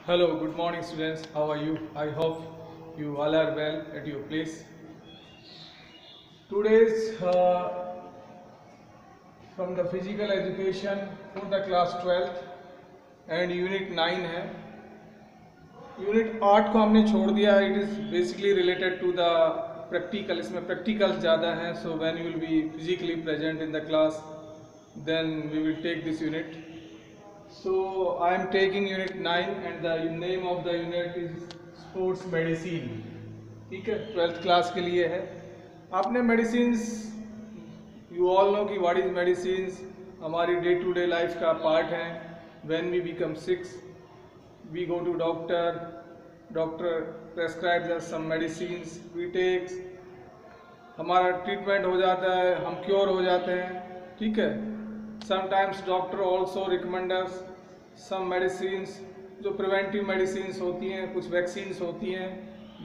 Hello, good morning students. How are you? I hope you all are well at your place. Today's from the physical education for the class 12th and unit 9 है. Unit 8 को हमने छोड़ दिया. It is basically related to the practical. इसमें practicals ज़्यादा हैं. So when you will be physically present in the class then we will take this unit. So I am taking unit 9 and the name of the unit is sports medicine. ठीक है, 12th class के लिए है. आपने medicines, you all know कि what is medicines हमारी day to day life का part है. When we become sick we go to doctor. Doctor prescribes us some medicines, we takes, हमारा ट्रीटमेंट हो जाता है, हम क्योर हो जाते हैं. ठीक है. समटाइम्स डॉक्टर ऑल्सो रिकमेंड अस सम मेडिसिन्स जो प्रिवेंटिव मेडिसिन्स होती हैं. कुछ वैक्सीन्स होती हैं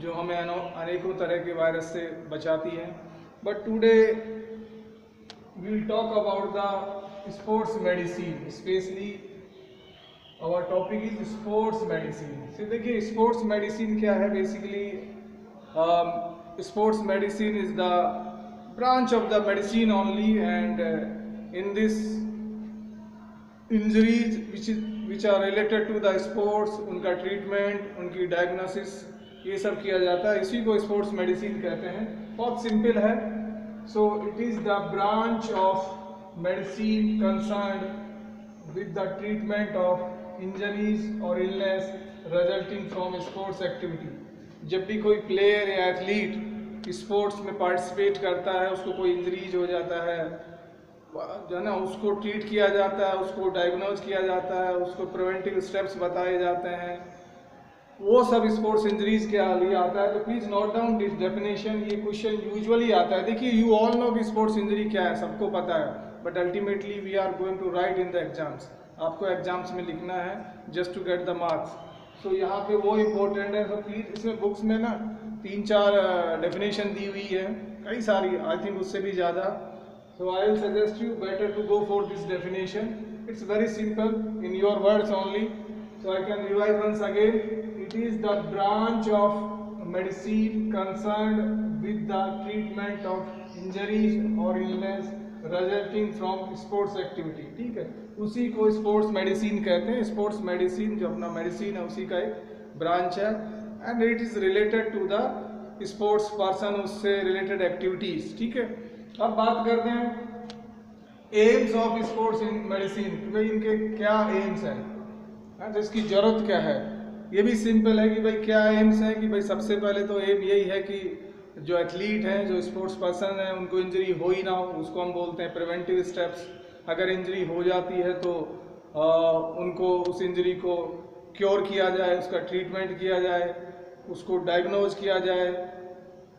जो हमें अनेकों तरह के वायरस से बचाती हैं. But today we will talk about the sports medicine. Specially our topic is sports medicine. से देखिए स्पोर्ट्स मेडिसिन क्या है. Basically sports medicine is the branch of the medicine only and in this injuries which are related to the sports, उनका treatment, उनकी diagnosis, ये सब किया जाता है. इसी को स्पोर्ट्स मेडिसिन कहते हैं. बहुत सिंपल है. So it is the branch of medicine concerned with the treatment of injuries और illness resulting from sports activity. जब भी कोई प्लेयर या एथलीट स्पोर्ट्स में पार्टिसिपेट करता है, उसको कोई इंजरीज हो जाता है जो है ना, उसको ट्रीट किया जाता है, उसको डायग्नोज किया जाता है, उसको प्रिवेंटिव स्टेप्स बताए जाते हैं. वो सब स्पोर्ट्स इंजरीज के लिए आता है. तो please note down this definition. ये क्वेश्चन यूजुअली आता है. देखिए यू ऑल नो कि स्पोर्ट्स इंजरी क्या है, सबको पता है. But ultimately we are going to write in the exams. आपको एग्जाम्स में लिखना है just to get the marks. So यहाँ पे वो इम्पोर्टेंट है. तो प्लीज़ इसमें बुक्स में ना 3-4 डेफिनेशन दी हुई है, कई सारी, आई थिंक उससे भी ज़्यादा. So I will suggest you better to go for this definition. It's very simple in your words only. So I can revise once again. It is the branch of medicine concerned with the treatment of injuries or illness resulting from sports activity. ठीक है, उसी को sports medicine कहते हैं. Sports medicine जो अपना medicine है उसी का एक ब्रांच है and it is related to the sports person, उससे रिलेटेड एक्टिविटीज़. ठीक है. अब बात करते हैं aims of sports in medicine. भाई इनके क्या एम्स हैं, तो इसकी ज़रूरत क्या है. ये भी सिंपल है कि भाई क्या एम्स हैं. कि भाई सबसे पहले तो एम यही है कि जो एथलीट हैं, जो स्पोर्ट्स पर्सन हैं, उनको इंजरी हो ही ना हो, उसको हम बोलते हैं प्रिवेंटिव स्टेप्स. अगर इंजरी हो जाती है तो उनको उस इंजरी को क्योर किया जाए, उसका ट्रीटमेंट किया जाए, उसको डायग्नोज किया जाए.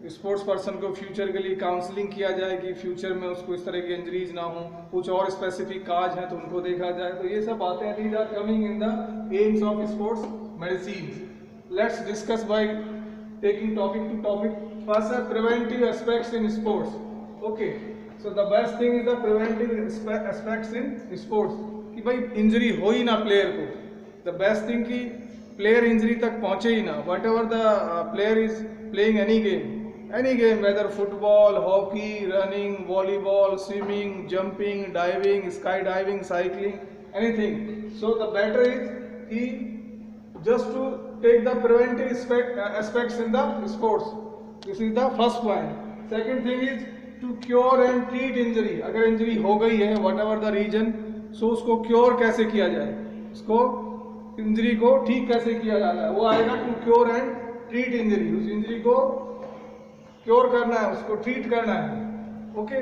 स्पोर्ट्स पर्सन को फ्यूचर के लिए काउंसलिंग किया जाए कि फ्यूचर में उसको इस तरह की इंजरीज ना हो. कुछ और स्पेसिफिक काज हैं तो उनको देखा जाए. तो ये सब बातें हैं. These are coming in the aims of sports medicine. Let's discuss by taking topic to topic. First है preventive aspects in sports. Okay, so the best thing is the preventive aspects in sports. कि भाई injury हो ही ना player को. The best thing कि player injury तक पहुंचे ही ना. Whatever the player is playing any game, whether football, hockey, running, volleyball, swimming, jumping, diving, skydiving, cycling, anything. So the better is just to take the preventive aspects in the sports. This is the first point. Second thing is to cure and treat injury. अगर injury हो गई है whatever the reason, so उसको cure कैसे किया जाए, उसको injury को ठीक कैसे किया जाता है, वो आएगा to cure and treat injury. उस इंजरी को क्योर करना है, उसको ट्रीट करना है. ओके.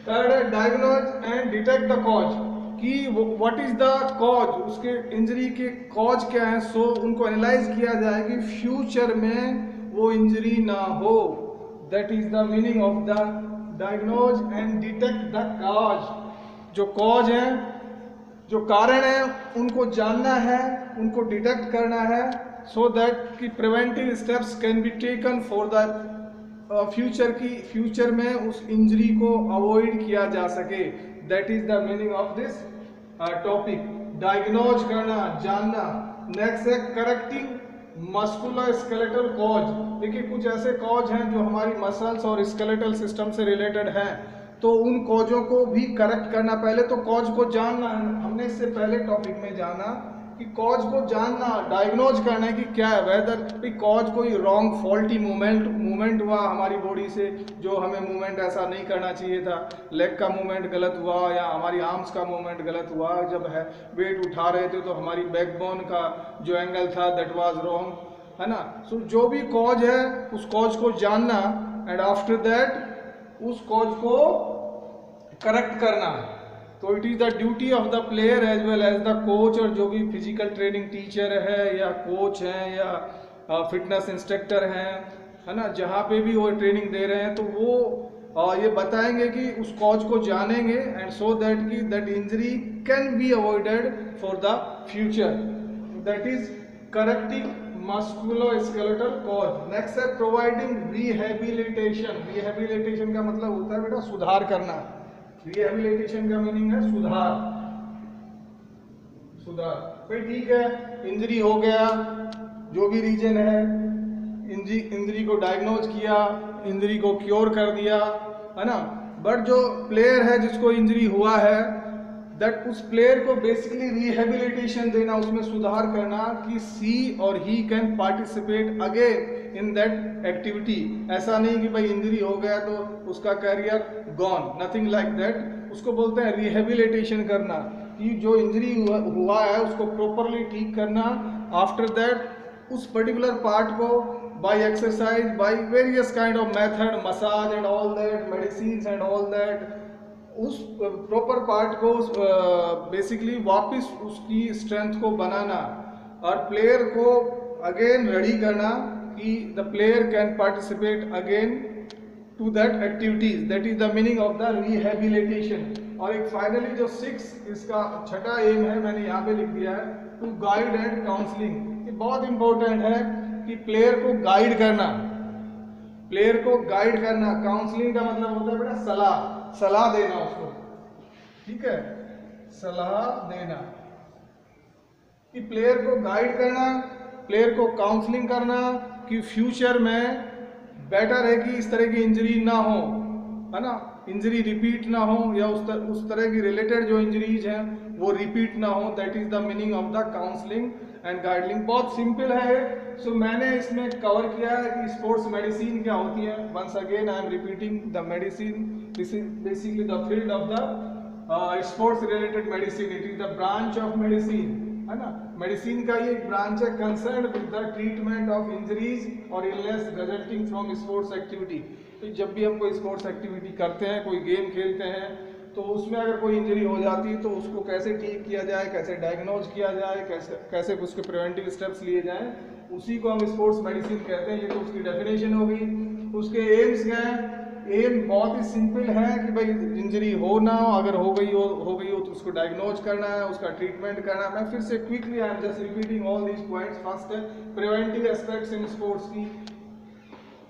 थर्ड है diagnose and detect the cause. कि व्हाट इज द कॉज, उसके इंजरी के कॉज क्या है. सो उनको एनालाइज किया जाए कि फ्यूचर में वो इंजरी ना हो. That is the meaning of the diagnose and detect the cause. जो कॉज है, जो कारण है, उनको जानना है, उनको डिटेक्ट करना है, सो दैट कि preventive steps can be taken for the future में उस इंजरी को अवॉइड किया जा सके. That is the meaning of this topic. Diagnose करना, जानना, नेक्स्ट है करेक्टिंग मस्कुलोस्केलेटल कॉज। देखिए कुछ ऐसे कॉज हैं जो हमारी मसल्स और स्केलेटल सिस्टम से रिलेटेड हैं, तो उन कॉजों को भी करेक्ट करना। पहले तो कॉज को जानना है, हमने इससे पहले टॉपिक में जाना कि कॉज को जानना, डायग्नोज करना है कि क्या है, वेदर कॉज कोई रॉन्ग फॉल्टी मूवमेंट हुआ हमारी बॉडी से, जो हमें मूवमेंट ऐसा नहीं करना चाहिए था, लेग का मूवमेंट गलत हुआ या हमारी आर्म्स का मूवमेंट गलत हुआ, जब है वेट उठा रहे थे तो हमारी बैकबोन का जो एंगल था दैट वाज रॉन्ग, है ना। सो जो भी कॉज है उस कॉज को जानना एंड आफ्टर दैट उस कॉज को करेक्ट करना। तो it is the duty of the player as well as the coach, और जो भी फिजिकल ट्रेनिंग टीचर है या कोच हैं या फिटनेस इंस्ट्रक्टर हैं, है ना, जहाँ पे भी वो ट्रेनिंग दे रहे हैं तो वो ये बताएंगे कि उस कॉज को जानेंगे एंड सो दैट कि that injury can be avoided for the future. That is correcting musculoskeletal cause. Next है प्रोवाइडिंग रिहेबिलिटेशन। रिहेबिलिटेशन का मतलब होता है बेटा सुधार करना। रिहेबिलिटेशन का मीनिंग है सुधार। भाई ठीक है, इंजरी हो गया, जो भी रीजन है, इंजरी को डायग्नोज किया, इंजरी को क्योर कर दिया, है ना। बट जो प्लेयर है जिसको इंजरी हुआ है, दैट उस प्लेयर को बेसिकली रिहेबिलिटेशन देना, उसमें सुधार करना कि सी और he can participate again in that activity. ऐसा नहीं कि भाई इंजरी हो गया तो उसका career gone, nothing like that. उसको बोलते हैं रिहेबिलिटेशन करना, कि जो इंजरी हुआ है उसको प्रॉपरली ठीक करना। आफ्टर दैट उस पर्टिकुलर पार्ट को by exercise, by various kind of method, massage and all that, medicine and all that, उस प्रॉपर पार्ट को बेसिकली वापस उसकी स्ट्रेंथ को बनाना और प्लेयर को अगेन रेडी करना कि the player can participate again to that activities. That is the meaning of the rehabilitation. और एक फाइनली जो 6 इसका छठा एम है, मैंने यहाँ पे लिख दिया है, टू गाइड एंड काउंसलिंग। ये बहुत इंपॉर्टेंट है कि प्लेयर को गाइड करना, प्लेयर को गाइड करना। काउंसलिंग का मतलब होता है बेटा सलाह देना उसको, ठीक है, सलाह देना। कि प्लेयर को गाइड करना, प्लेयर को काउंसलिंग करना कि फ्यूचर में बेटर है कि इस तरह की इंजरी ना हो, है ना, इंजरी रिपीट ना हो, या उस तरह की रिलेटेड जो इंजरीज हैं वो रिपीट ना हो। That is the meaning of the counselling and guiding. बहुत सिंपल है। सो मैंने इसमें कवर किया है कि स्पोर्ट्स मेडिसिन क्या होती है। Once again I am repeating the medicine, this is basically the field of the sports related medicine. It is the branch of medicine, है ना। मेडिसिन का ये एक ब्रांच है concern with the treatment of injuries और illness resulting from sports activity. तो जब भी हम कोई स्पोर्ट्स एक्टिविटी करते हैं, कोई गेम खेलते हैं, तो उसमें अगर कोई इंजरी हो जाती है तो उसको कैसे ठीक किया जाए, कैसे डायग्नोज किया जाए, कैसे उसके प्रिवेंटिव स्टेप्स लिए जाएं, उसी को हम स्पोर्ट्स मेडिसिन कहते हैं। ये तो उसकी डेफिनेशन हो गई। उसके एम्स क्या हैं? एम बहुत ही सिंपल है कि भाई इंजरी हो ना हो, अगर हो गई हो तो उसको डायग्नोज करना है, उसका ट्रीटमेंट करना है। मैं फिर से quickly I am just repeating all these points. First है प्रिवेंटिव एस्पेक्ट्स इन स्पोर्ट्स की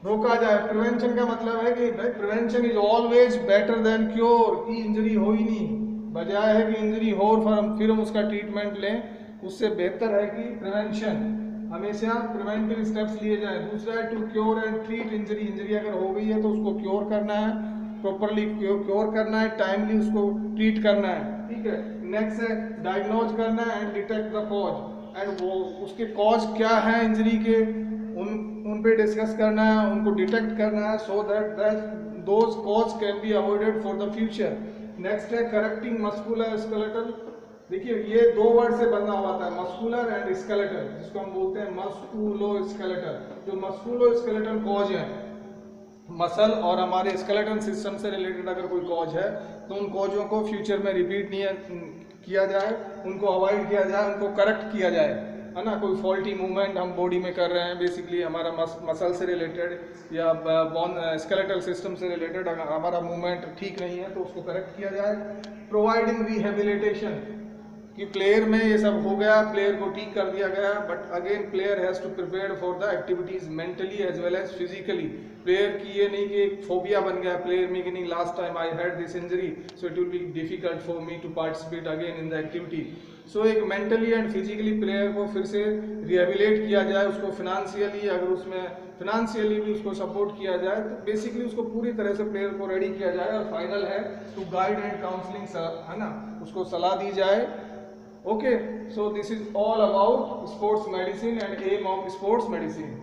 रोका जाए। प्रिवेंशन का मतलब है कि भाई prevention is always better than cure, की इंजरी हो ही नहीं, बजाय है कि इंजरी हो और फिर हम उसका ट्रीटमेंट लें, उससे बेहतर है कि प्रिवेंशन, हमेशा प्रिवेंटिव स्टेप्स लिए जाए। दूसरा है to cure and treat injury. Injury अगर हो गई है तो उसको क्योर करना है, प्रॉपरली क्योर करना है, टाइमली उसको ट्रीट करना है, ठीक है। नेक्स्ट है डायग्नोज करना है and detect the cause, and वो उसके कॉज क्या है इंजरी के, उन पे डिस्कस करना है, उनको डिटेक्ट करना है, so that those cause can be avoided for the future. Next है करेक्टिंग मस्कुलोस्केलेटल। देखिए ये 2 वर्ड से बना हुआ था, मस्कुलर एंड स्केलेटल, जिसको हम बोलते हैं मस्कुलोस्केलेटल। जो मस्कुलोस्केलेटल कॉज है, मसल और हमारे स्केलेटन सिस्टम से रिलेटेड अगर कोई कॉज है तो उन कॉजों को फ्यूचर में रिपीट नहीं किया जाए, उनको अवॉइड किया जाए, उनको करेक्ट किया जाए, है ना। कोई फॉल्टी मूवमेंट हम बॉडी में कर रहे हैं, बेसिकली हमारा मसल से रिलेटेड या बोन स्केलेटल सिस्टम से रिलेटेड हमारा मूवमेंट ठीक नहीं है तो उसको करेक्ट किया जाए। प्रोवाइडिंग रिहेबिलिटेशन, कि प्लेयर में ये सब हो गया, प्लेयर को ठीक कर दिया गया, but again player has to prepare for the activities mentally as well as physically. Player की ये नहीं कि एक फोबिया बन गया प्लेयर में कि नहीं last time I had this injury so it will be difficult for me to participate again in the activity. So एक मेंटली एंड फिजिकली प्लेयर को फिर से रिहेबिलिटेट किया जाए, उसको फिनेंशियली अगर उसमें फिनेंशियली भी उसको सपोर्ट किया जाए, तो बेसिकली उसको पूरी तरह से प्लेयर को रेडी किया जाए। और फाइनल है टू गाइड एंड काउंसलिंग, है ना, उसको सलाह दी जाए। Okay, so this is all about sports medicine and aim of sports medicine.